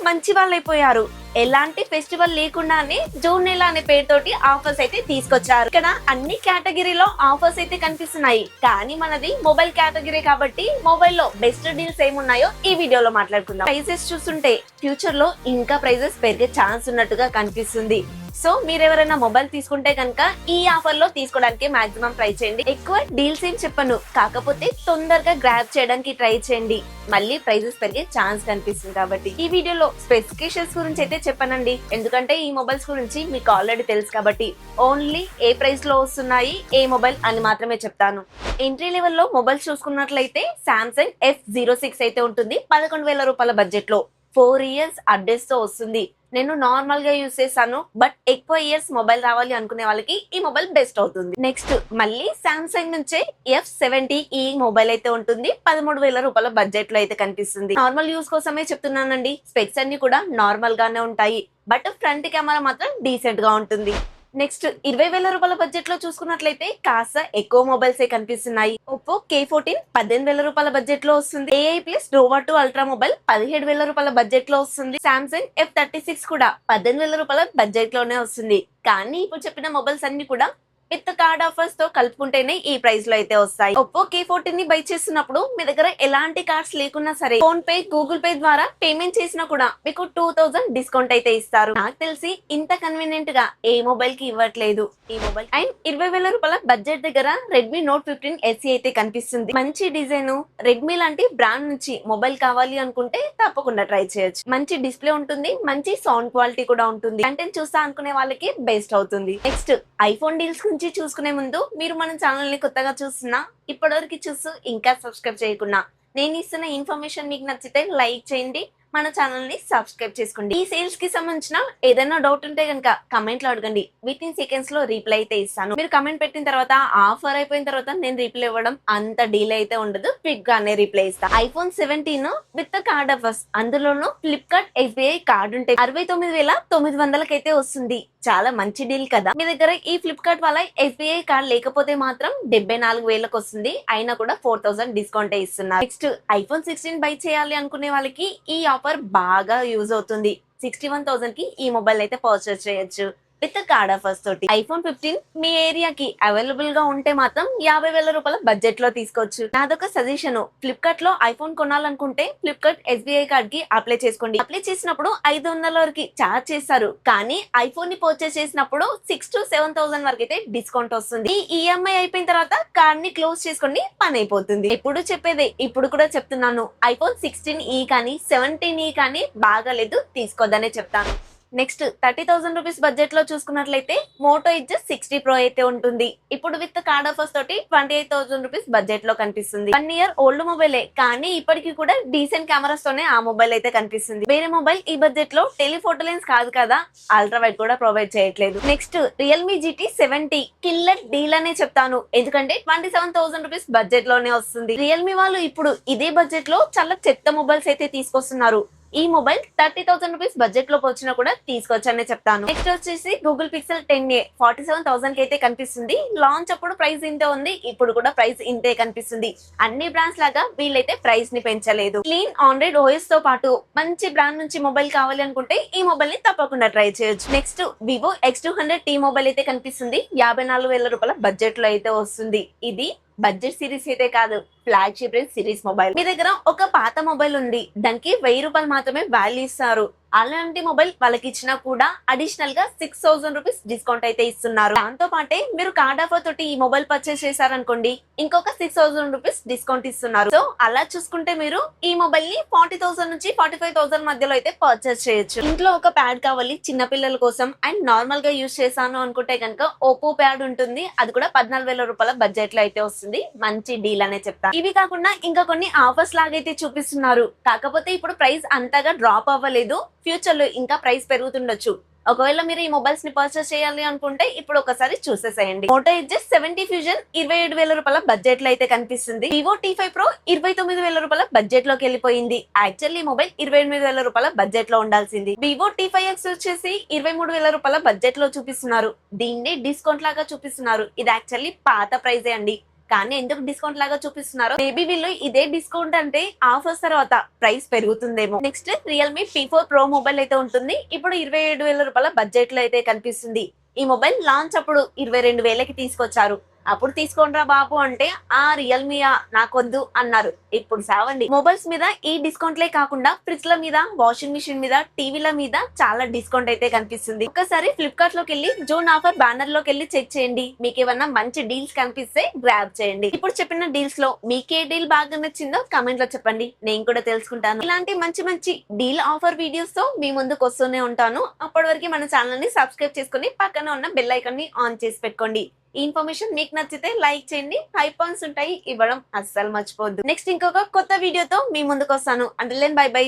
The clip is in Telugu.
మంచి వాళ్ళు అయిపోయారు. ఎలాంటి ఫెస్టివల్ లేకుండానే జూన్ నెల అనే పేరుతోటి ఆఫర్స్ అయితే తీసుకొచ్చారు. ఇక్కడ అన్ని కేటగిరీలో ఆఫర్స్ అయితే కనిపిస్తున్నాయి. కానీ మనది మొబైల్ కేటగిరీ కాబట్టి మొబైల్ లో బెస్ట్ డీల్స్ ఏమున్నాయో ఈ వీడియోలో మాట్లాడుకుందాం. ప్రైజెస్ చూస్తుంటే ఫ్యూచర్ లో ఇంకా ప్రైజెస్ పెరిగే ఛాన్స్ ఉన్నట్టుగా కనిపిస్తుంది. సో మీరు ఎవరైనా మొబైల్ తీసుకుంటే కనుక ఈ ఆఫర్ లో తీసుకోవడానికి మాక్సిమం ట్రై చేయండి. ఎక్కువ డీల్స్ ఏం చెప్పను, కాకపోతే తొందరగా గ్రాబ్ చేయడానికి ట్రై చేయండి. మళ్ళీ ప్రైజెస్ పెరిగే ఛాన్స్ కనిపిస్తుంది కాబట్టి ఈ వీడియోలో స్పెసిఫికేషన్స్ గురించి అయితే చెప్పనండి. ఎందుకంటే ఈ మొబైల్స్ గురించి మీకు ఆల్రెడీ తెలుసు కాబట్టి ఓన్లీ ఏ ప్రైస్ లో వస్తున్నాయి, ఏ మొబైల్ అని మాత్రమే చెప్తాను. ఎంట్రీ లెవెల్ లో మొబైల్స్ చూసుకున్నట్లయితే సామ్సంగ్ F06 అయితే ఉంటుంది 11,000 రూపాయల బడ్జెట్ లో. 4 years అప్డేట్స్ తో వస్తుంది. నేను నార్మల్ గా యూస్ చేశాను, బట్ ఎక్కువ ఇయర్స్ మొబైల్ రావాలి అనుకునే వాళ్ళకి ఈ మొబైల్ బెస్ట్ అవుతుంది. నెక్స్ట్ మళ్ళీ సామ్సంగ్ నుంచే F70 ఈ మొబైల్ అయితే ఉంటుంది 13,000 రూపాయల బడ్జెట్ లో అయితే కనిపిస్తుంది. నార్మల్ యూస్ కోసమే చెప్తున్నానండి. స్పెక్స్ అన్ని కూడా నార్మల్ గానే ఉంటాయి, బట్ ఫ్రంట్ కెమెరా మాత్రం డీసెంట్ గా ఉంటుంది. నెక్స్ట్ 20,000 రూపాయల బడ్జెట్ లో చూసుకున్నట్లయితే కాస్త ఎక్కువ మొబైల్స్ కనిపిస్తున్నాయి. ఒప్పో K14 18,000 రూపాయల బడ్జెట్ లో వస్తుంది. AI plus Nova 2 ultra mobile 17,000 రూపాయల బడ్జెట్ లో వస్తుంది. సామ్సంగ్ F36 కూడా 18,000 రూపాయల బడ్జెట్ లోనే వస్తుంది. కానీ ఇప్పుడు చెప్పిన మొబైల్స్ అన్ని కూడా విత్ కార్డ్ ఆఫర్స్ తో కలుపుకుంటేనే ఈ ప్రైస్ లో అయితే వస్తాయి. ఒప్పో K14 ని బై చేస్తున్నప్పుడు మీ దగ్గర ఎలాంటి కార్డ్స్ లేకున్నా సరే ఫోన్ పే, గూగుల్ పే ద్వారా పేమెంట్ చేసినా కూడా మీకు 2,000 డిస్కౌంట్ అయితే ఇస్తారు. నాకు తెలిసి ఇంత కన్వీనియంట్ గా ఏ మొబైల్ కి ఇవ్వట్లేదు ఈ మొబైల్. అండ్ 20,000 రూపాయల బడ్జెట్ దగ్గర Redmi Note 15 SE అయితే కనిపిస్తుంది. మంచి డిజైన్, రెడ్మీ లాంటి బ్రాండ్ నుంచి మొబైల్ కావాలి అనుకుంటే తప్పకుండా ట్రై చేయొచ్చు. మంచి డిస్ప్లే ఉంటుంది, మంచి సౌండ్ క్వాలిటీ కూడా ఉంటుంది. కంటెంట్ చూస్తా అనుకునే వాళ్ళకి బెస్ట్ అవుతుంది. నెక్స్ట్ ఐఫోన్ డీల్స్ గురించి చూసుకునే ముందు మీరు మన ఛానల్ ని కొత్తగా చూస్తున్నా, ఇప్పటివరకు చూస్తూ ఇంకా సబ్స్క్రైబ్ చేయకున్నా, నేను ఇస్తున్న ఇన్ఫర్మేషన్ మీకు నచ్చితే లైక్ చేయండి, మన ఛానల్ ని సబ్స్క్రైబ్ చేసుకోండి. ఈ సేల్స్ కి సంబంధించిన ఏదైనా డౌట్ ఉంటే కనుక కమెంట్ లో అడగండి. విత్ ఇన్ సెకండ్స్ లో రిప్లై అయితే ఇస్తాను. మీరు కమెంట్ పెట్టిన తర్వాత ఆఫర్ అయిపోయిన తర్వాత నేను రిప్లై ఇవ్వడం అంత డీలే అయితే ఉండదు, క్విక్ గానే రిప్లై ఇస్తాను. iPhone 17 విత్ కార్డ్ ఆఫర్స్, అందులోనూ ఫ్లిప్కార్ట్ SBI కార్డ్ ఉంటే 69,900 అయితే వస్తుంది. చాలా మంచి డీల్ కదా. మీ దగ్గర ఈ ఫ్లిప్కార్ట్ వాళ్ళ SBI కార్డ్ లేకపోతే మాత్రం 74,000కి వస్తుంది. అయినా కూడా 4,000 డిస్కౌంట్ ఇస్తున్నారు. నెక్స్ట్ iPhone 16 బై చేయాలి అనుకునే వాళ్ళకి ఈ ఆఫర్ బాగా యూజ్ అవుతుంది. 61,000 కి ఈ మొబైల్ అయితే పర్చేస్ చేయొచ్చు విత్ కార్డ్ ఆఫర్స్ తోటి. iPhone 15 మీ ఏరియాకి అవైలబుల్ గా ఉంటే మాత్రం 50,000 రూపాయల బడ్జెట్ లో తీసుకోవచ్చు. నాదొక సజెషన్, ఫ్లిప్కార్ట్ లో ఐఫోన్ కొనాలనుకుంటే ఫ్లిప్కార్ట్ SBI కార్డ్ కి అప్లై చేసుకోండి. అప్లై చేసినప్పుడు 500 వరకు చార్జ్ చేస్తారు, కానీ ఐఫోన్ ని పర్చేస్ చేసినప్పుడు 6,000 to 7,000 వరకు అయితే డిస్కౌంట్ వస్తుంది. ఈ EMI అయిపోయిన తర్వాత కార్డ్ ని క్లోజ్ చేసుకోండి, పని అయిపోతుంది. ఎప్పుడు చెప్పేదే, ఇప్పుడు కూడా చెప్తున్నాను, iPhone 16e కానీ 17e కానీ బాగాలేదు, తీసుకోద్దనే చెప్తాను. నెక్స్ట్ 30,000 రూపీస్ బడ్జెట్ లో చూసుకున్నట్లయితే మోటో ఎడ్జ్ 60 Pro అయితే ఉంటుంది. ఇప్పుడు విత్ కార్డ్ ఆఫర్స్ తోటి 28,000 రూపీస్ బడ్జెట్ లో కనిపిస్తుంది. 1 year ఓల్డ్ మొబైలే, కానీ ఇప్పటికి కూడా డీసెంట్ కెమెరాస్ తోనే ఆ మొబైల్ అయితే కనిపిస్తుంది. వేరే మొబైల్ ఈ బడ్జెట్ లో టెలిఫోటో లెన్స్ కాదు కదా, అల్ట్రా వైడ్ కూడా ప్రొవైడ్ చేయట్లేదు. Next Realme GT 70 killer deal అనే చెప్తాను, ఎందుకంటే 27,000 రూపీస్ బడ్జెట్ లోనే వస్తుంది. రియల్మీ వాళ్ళు ఇప్పుడు ఇదే బడ్జెట్ లో చాలా చెత్త మొబైల్స్ అయితే తీసుకొస్తున్నారు. ఈ మొబైల్ 30,000 రూపీస్ బడ్జెట్ లోకి వచ్చినా కూడా తీసుకోవచ్చనే చెప్తాను. నెక్స్ట్ వచ్చేసి Google Pixel 10a 47,000 కి అయితే కనిపిస్తుంది. లాంచ్ అప్పుడు ప్రైస్ ఇంతే ఉంది, ఇప్పుడు కూడా ప్రైస్ ఇంతే కనిపిస్తుంది. అన్ని బ్రాండ్స్ లాగా వీళ్ళైతే ప్రైస్ ని పెంచలేదు. క్లీన్ ఆండ్రాయిడ్ OS తో పాటు మంచి బ్రాండ్ నుంచి మొబైల్ కావాలి అనుకుంటే ఈ మొబైల్ ని తప్పకుండా ట్రై చేయొచ్చు. నెక్స్ట్ Vivo X200T మొబైల్ అయితే కనిపిస్తుంది. 54,000 రూపాయల బడ్జెట్ లో అయితే వస్తుంది. ఇది బడ్జెట్ సిరీస్ అయితే కాదు, ఫ్లాగ్షిప్ రేంజ్ సిరీస్ మొబైల్. మీ దగ్గర ఒక పాత మొబైల్ ఉంది, దానికి 1,000 రూపాయలు మాత్రమే వాల్యూ ఇస్తారు. అలాంటి మొబైల్ వాళ్ళకి ఇచ్చినా కూడా అడిషనల్ గా 6,000 రూపీస్ డిస్కౌంట్ అయితే ఇస్తున్నారు. దాంతో పాటే మీరు కార్డ్ ఆఫర్ తోటి ఈ మొబైల్ పర్చేస్ చేశారనుకోండి, ఇంకొక 6,000 రూపీస్ డిస్కౌంట్ ఇస్తున్నారు. సో అలా చూసుకుంటే మీరు ఈ మొబైల్ ని 40,000 నుంచి 45,000 మధ్యలో అయితే పర్చేస్ చేయొచ్చు. ఇంట్లో ఒక ప్యాడ్ కావాలి చిన్న పిల్లల కోసం అండ్ నార్మల్ గా యూజ్ చేశాను అనుకుంటే కనుక ఓపో ప్యాడ్ ఉంటుంది, అది కూడా 14,000 రూపాయల బడ్జెట్ లో అయితే వస్తుంది. మంచి డీల్ అనే చెప్తాను. ఇవి కాకుండా ఇంకా కొన్ని ఆఫర్స్ లాగైతే చూపిస్తున్నారు, కాకపోతే ఇప్పుడు ప్రైస్ అంతగా డ్రాప్ అవ్వలేదు. ఫ్యూచర్ లో ఇంకా ప్రైస్ పెరుగుతుండొచ్చు. ఒకవేళ మీరు ఈ మొబైల్స్ ని పర్చేస్ చేయాలి అనుకుంటే ఇప్పుడు ఒకసారి చూసేసేయండి. మోటో ఎడ్జ్ 70 ఫ్యూజన్ 27,000 రూపాయల బడ్జెట్ లో అయితే కనిపిస్తుంది. Vivo T5 Pro 29,000 రూపాయల బడ్జెట్ లోకి వెళ్ళిపోయింది. యాక్చువల్లీ ఈ మొబైల్ 28,000 రూపాయల బడ్జెట్ లో ఉండాల్సింది. Vivo T5X వచ్చేసి 23,000 రూపాయల బడ్జెట్ లో చూపిస్తున్నారు. దీన్ని డిస్కౌంట్ లాగా చూపిస్తున్నారు. ఇది యాక్చువల్లీ పాత ప్రైజే అండి. కానీ ఎందుకు డిస్కౌంట్ లాగా చూపిస్తున్నారో మేబీ వీళ్ళు ఇదే డిస్కౌంట్ అంటే ఆఫర్స్ తర్వాత ప్రైస్ పెరుగుతుందేమో. Next Realme P4 Pro mobile అయితే ఉంటుంది. ఇప్పుడు 27,000 రూపాయల బడ్జెట్ లో అయితే కనిపిస్తుంది. ఈ మొబైల్ లాంచ్ అప్పుడు 22,000కి తీసుకొచ్చారు. అప్పుడు తీసుకోండిరా బాబు అంటే ఆ రియల్మీయా నాకొద్దు అన్నారు. ఇప్పుడు సావండి. మొబైల్స్ మీద ఈ డిస్కౌంట్లే కాకుండా ఫ్రిడ్జ్ల మీద, వాషింగ్ మిషన్ మీద, టీవీల మీద చాలా డిస్కౌంట్ అయితే కనిపిస్తుంది. ఒక్కసారి ఫ్లిప్కార్ట్ లోకి వెళ్ళి జూన్ ఆఫర్ బ్యానర్ లోకి వెళ్ళి చెక్ చేయండి. మీకు ఏమన్నా మంచి డీల్స్ కనిపిస్తే గ్రాబ్ చేయండి. ఇప్పుడు చెప్పిన డీల్స్ లో మీకే డీల్ బాగా నచ్చిందో కమెంట్ లో చెప్పండి, నేను కూడా తెలుసుకుంటాను. ఇలాంటి మంచి మంచి డీల్ ఆఫర్ వీడియోస్ తో మీ ముందుకు వస్తూనే ఉంటాను. అప్పటి వరకు మన ఛానల్ ని సబ్స్క్రైబ్ చేసుకుని పక్కన ఉన్న బెల్ ఐకాన్ ని ఆన్ చేసి పెట్టుకోండి. ఈ ఇన్ఫర్మేషన్ మీకు నచ్చితే లైక్ చేయండి. హై పాయింట్స్ ఉంటాయి, ఇవ్వడం అస్సలు మర్చిపోవద్దు. నెక్స్ట్ ఇంకొక కొత్త వీడియోతో మీ ముందుకు వస్తాను. Until then bye by.